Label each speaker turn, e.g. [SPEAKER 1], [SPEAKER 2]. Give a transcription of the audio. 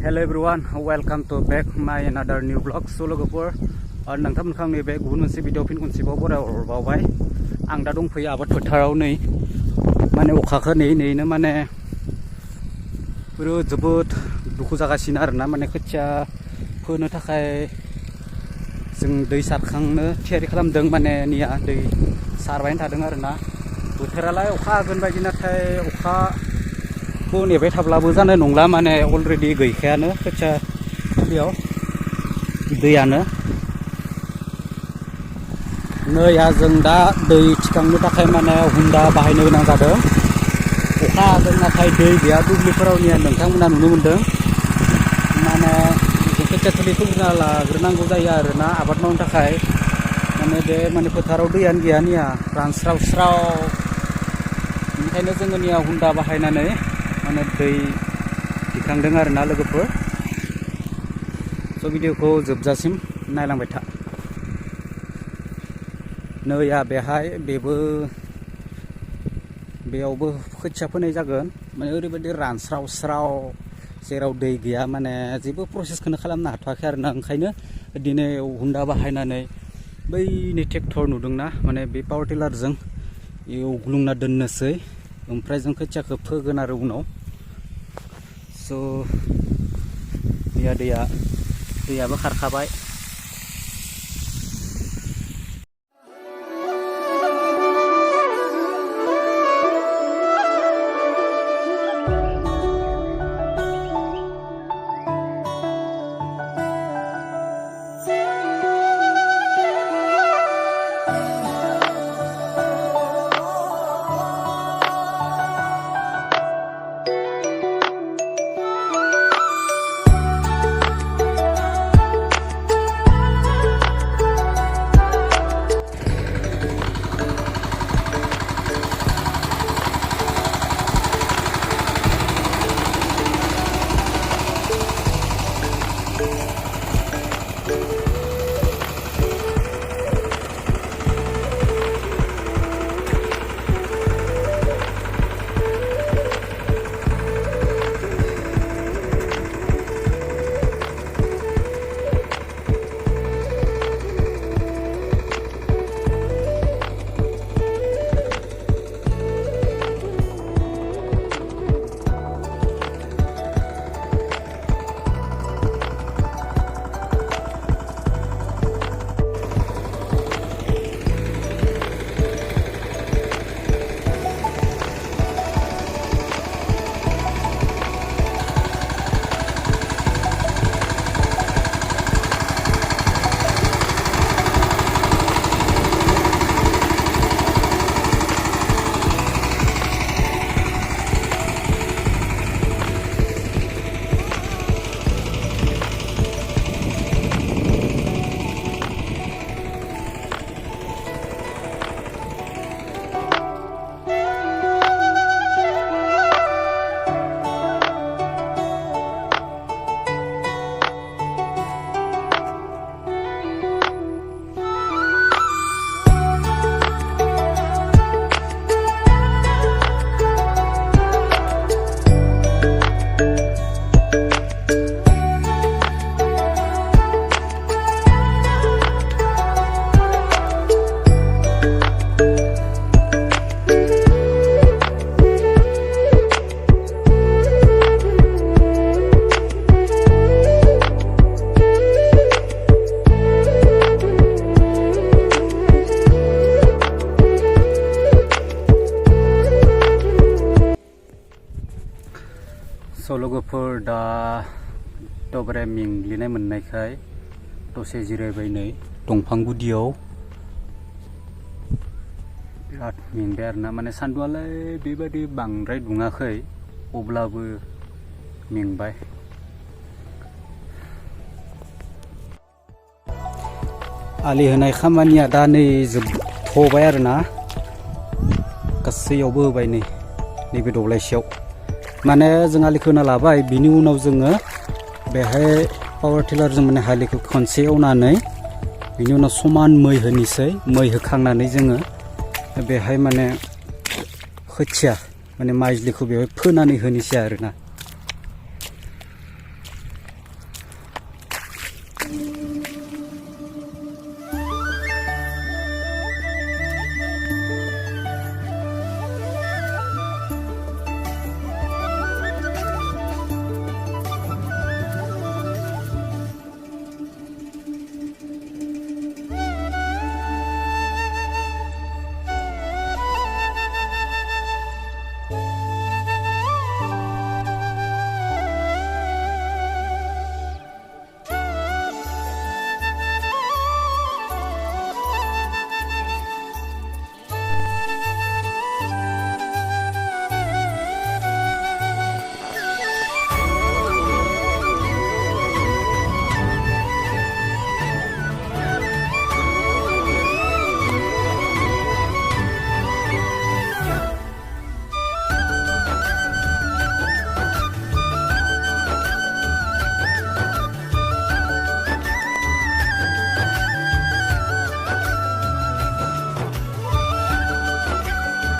[SPEAKER 1] Hello everyone, welcome to back my another new vlog. So लोगोफोर नोंथांमोनखौ आंनि बे गुबुन मोनसे भिडिअ फिन खनसेबाव बरायहरबावबाय। आं दा दंफैयो आबाद फोथाराव नै माने अखाखौ नेयैनो माने जोबोद दुखु जागासिनो आरोना माने खोथिया फोनो थाखाय जों दै सारखांनो थियारि खालामदों माने निया दै सारबाय थादों आरोना बोथोरालाय अखा हागोन बायदि नाथाय अखा नेबाय थाब्लाबो जानाय नंला माने अलरेडि गैखायानो खोथिया थिलियाव दैयानो नै जों दा दै थिखांनो थाखाय माने हुंडा बाहायनो गोनां जादों। अखा हादों नाथाय दै गैया दुब्लिफोराव नोंथांमोना नुनो मोनदों माने खोथिया थिलिखौ बुरजा लाग्रोनांगौ जायो आरोना आबाद मावनो थाखाय माने बे माने फोथाराव दैयानो गैया निया रानस्राव स्राव बेनिखायनो जोङो निया हुंडा बाहायनानै माने दै दिखांदों आरोना लोगोफोर। स' भिडिअखौ जोबजासिम नायलांबाय था। नैया बेहाय बेयावबो खोथिया फोनाय जागोन माने ओरैबायदि रानस्राव स्राव जेराव दै गैया माने जेबो प्रसेसखौनो खालामनो हाथ'वाखै आरोना ओंखायनो दिनै हुंडा बाहायनानै बैनि ट्रेक्टर नुदोंना माने बे पावार टिलारजों एवग्लुंना दोननोसै ओमफ्राय जों खोथियाखौ फोगोन आरो उनाव। स' दैयाबो खारखाबाय। लोगोफोर दा दब्रे मेंग्लिनाय मोननायखाय दसे जिरायबाय नै दंफां गुदियाव बिराद मेंबाय आरोना माने सान्दुंआलाय बेबायदि बांद्राय दुङाखै अब्लाबो मेंबाय। आलि होनाय खामानिया दा नै जोबथ'बाय आरोना गासैयावबो होबाय नैबे दब्लायसेयाव माने जों आलिखौ होना लाबाय बिनि उनाव जोङो बेहाय पावार टिलारजों माने हालिखौ खनसे एवनानै बिनि उनाव समान मै होनोसै मै होखांनानै जोङो बेहाय माने खोथिया माने माइज्लिखौ बेहाय फोनानै होनोसै आरोना।